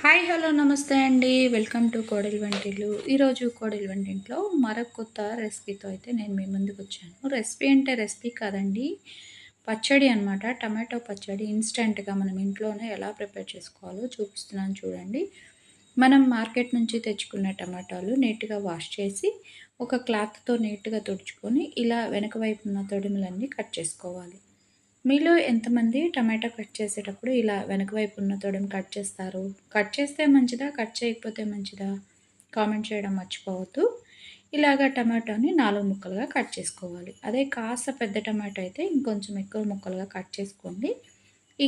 Hi hello నమస్తే అండి. Welcome to కోడలి వంటిల్లు. ఈరోజు కోడలి వంటింట్లో మరొక కొత్త రెసిపీతో అయితే నేను మీ ముందుకు వచ్చాను. రెసిపీ అంటే రెసిపీ కాదండి, పచ్చడి అనమాట. టమాటో పచ్చడి ఇన్స్టెంట్గా మనం ఇంట్లోనే ఎలా ప్రిపేర్ చేసుకోవాలో చూపిస్తున్నాను చూడండి. మనం మార్కెట్ నుంచి తెచ్చుకున్న టమాటాలు నీట్గా వాష్ చేసి ఒక క్లాత్తో నీట్గా తుడుచుకొని ఇలా వెనక వైపు ఉన్న తొడిమలన్నీ కట్ చేసుకోవాలి. మీలో ఎంతమంది టమాటా కట్ చేసేటప్పుడు ఇలా వెనక వైపు ఉన్న తొడిమ కట్ చేస్తారు? కట్ చేస్తే మంచిదా? కట్ చేయకపోతే మంచిదా? కామెంట్ చేయడం మర్చిపోవద్దు. ఇలాగ టమాటోని 4 ముక్కలుగా కట్ చేసుకోవాలి. అదే కాస్త పెద్ద టమాటో అయితే ఇంకొంచెం ఎక్కువ ముక్కలుగా కట్ చేసుకోండి.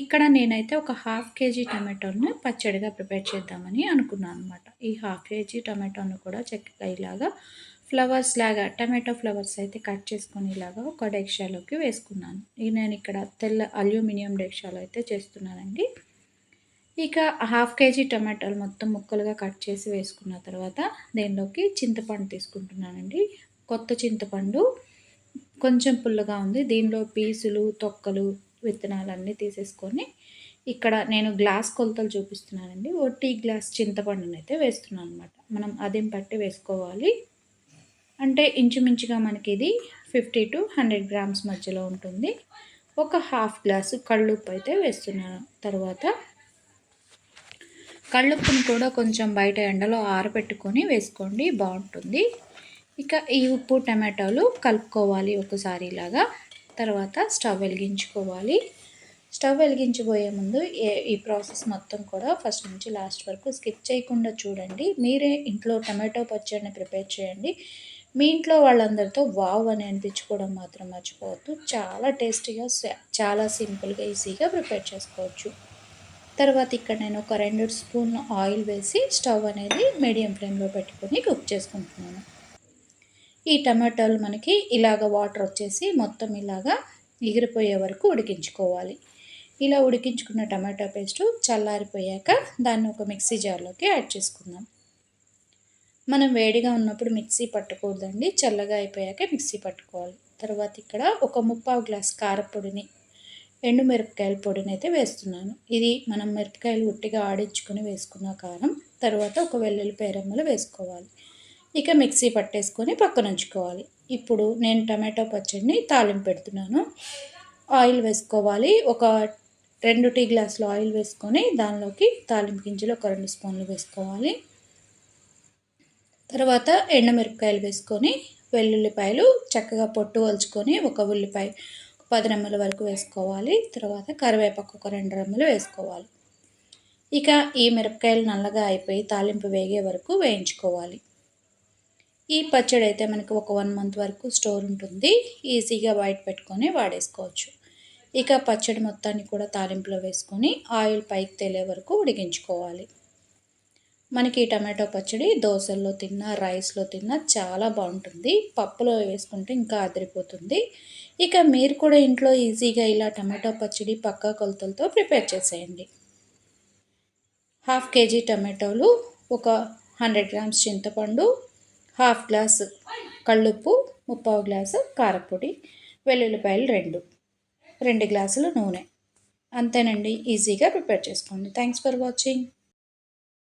ఇక్కడ నేనైతే ఒక హాఫ్ కేజీ టమాటోని పచ్చడిగా ప్రిపేర్ చేద్దామని అనుకున్నాను అనమాట. ఈ హాఫ్ కేజీ టమాటోను కూడా చక్కగా ఇలాగా ఫ్లవర్స్ లాగా టమాటో ఫ్లవర్స్ అయితే కట్ చేసుకొని ఇలాగా ఒక డెక్షాలోకి వేసుకున్నాను. నేను ఇక్కడ తెల్ల అల్యూమినియం డెక్షాలో అయితే చేస్తున్నానండి. ఇక హాఫ్ కేజీ టమాటాలు మొత్తం ముక్కలుగా కట్ చేసి వేసుకున్న తర్వాత దీనిలోకి చింతపండు తీసుకుంటున్నానండి. కొత్త చింతపండు కొంచెం పుల్లగా ఉంది. దీనిలో పీసులు, తొక్కలు, విత్తనాలన్నీ తీసేసుకొని ఇక్కడ నేను గ్లాస్ కొలతలు చూపిస్తున్నానండి. ఓ టీ గ్లాస్ చింతపండునైతే వేస్తున్నాను అనమాట. మనం అదేం పట్టి వేసుకోవాలి. అంటే ఇంచుమించుగా మనకి ఇది 50 to 100 గ్రామ్స్ మధ్యలో ఉంటుంది. ఒక హాఫ్ గ్లాసు కళ్ళుప్పు అయితే వేస్తున్నాను. తర్వాత కళ్ళుప్పుని కూడా కొంచెం బయట ఎండలో ఆరబెట్టుకొని వేసుకోండి, బాగుంటుంది. ఇక ఈ ఉప్పు టమాటోలు కలుపుకోవాలి ఒకసారి ఇలాగా. తర్వాత స్టవ్ వెలిగించుకోవాలి. స్టవ్ వెలిగించబోయే ముందు ఈ ప్రాసెస్ మొత్తం కూడా ఫస్ట్ నుంచి లాస్ట్ వరకు స్కిప్ చేయకుండా చూడండి. మీరే ఇంట్లో టమాటో పచ్చడిని ప్రిపేర్ చేయండి. మీ ఇంట్లో వాళ్ళందరితో వావ్ అని అనిపించుకోవడం మాత్రం మర్చిపోవద్దు. చాలా టేస్టీగా, చాలా సింపుల్గా, ఈజీగా ప్రిపేర్ చేసుకోవచ్చు. తర్వాత ఇక్కడ నేను ఒక 2 స్పూన్ల ఆయిల్ వేసి స్టవ్ అనేది మీడియం ఫ్లేమ్లో పెట్టుకొని కుక్ చేసుకుంటున్నాను. ఈ టమాటాలు మనకి ఇలాగ వాటర్ వచ్చేసి మొత్తం ఇలాగా ఎగిరిపోయే వరకు ఉడికించుకోవాలి. ఇలా ఉడికించుకున్న టమాటా పేస్టు చల్లారిపోయాక దాన్ని ఒక మిక్సీ జార్లోకి యాడ్ చేసుకుందాం. మనం వేడిగా ఉన్నప్పుడు మిక్సీ పట్టకూడదండి, చల్లగా అయిపోయాక మిక్సీ పట్టుకోవాలి. తర్వాత ఇక్కడ ఒక 3/4 గ్లాస్ కారపొడిని, ఎండుమిరపకాయల పొడిని అయితే వేస్తున్నాను. ఇది మనం మిరపకాయలు ఉట్టిగా ఆడించుకొని వేసుకున్న కారం. తర్వాత ఒక వెల్లుల్లిపాయ రెమ్మలు వేసుకోవాలి. ఇక మిక్సీ పట్టేసుకొని పక్కన ఉంచుకోవాలి. ఇప్పుడు నేను టమాటో పచ్చడిని తాలింపు పెడుతున్నాను. ఆయిల్ వేసుకోవాలి. ఒక 2 టీ గ్లాసులు ఆయిల్ వేసుకొని దానిలోకి తాలింపు గింజలు ఒక 2 స్పూన్లు వేసుకోవాలి. తర్వాత ఎండుమిరపకాయలు వేసుకొని వెల్లుల్లిపాయలు చక్కగా పొట్టు వలుచుకొని ఒక ఉల్లిపాయ 10 రెమ్మల వరకు వేసుకోవాలి. తర్వాత కరివేపాకు ఒక 2 రెమ్మలు వేసుకోవాలి. ఇక ఈ మిరపకాయలు నల్లగా అయిపోయి తాలింపు వేగే వరకు వేయించుకోవాలి. ఈ పచ్చడి అయితే మనకు ఒక 1 మంత్ వరకు స్టోర్ ఉంటుంది. ఈజీగా బయట పెట్టుకొని వాడేసుకోవచ్చు. ఇక పచ్చడి మొత్తాన్ని కూడా తాలింపులో వేసుకొని ఆయిల్ పైకి తేలే వరకు ఉడికించుకోవాలి. మనకి టమాటో పచ్చడి దోశల్లో తిన్నా, రైస్లో తిన్నా చాలా బాగుంటుంది. పప్పులో వేసుకుంటే ఇంకా అదిరిపోతుంది. ఇక మీరు కూడా ఇంట్లో ఈజీగా ఇలా టమాటో పచ్చడి పక్కా కొలతలతో ప్రిపేర్ చేసేయండి. హాఫ్ కేజీ టమాటోలు, ఒక 100 గ్రామ్స్ చింతపండు, హాఫ్ గ్లాసు కళ్ళుప్పు, 3/4 గ్లాసు కారపొడి, వెల్లుల్లిపాయలు 2 గ్లాసులు నూనె. అంతేనండి, ఈజీగా ప్రిపేర్ చేసుకోండి. Thanks for watching.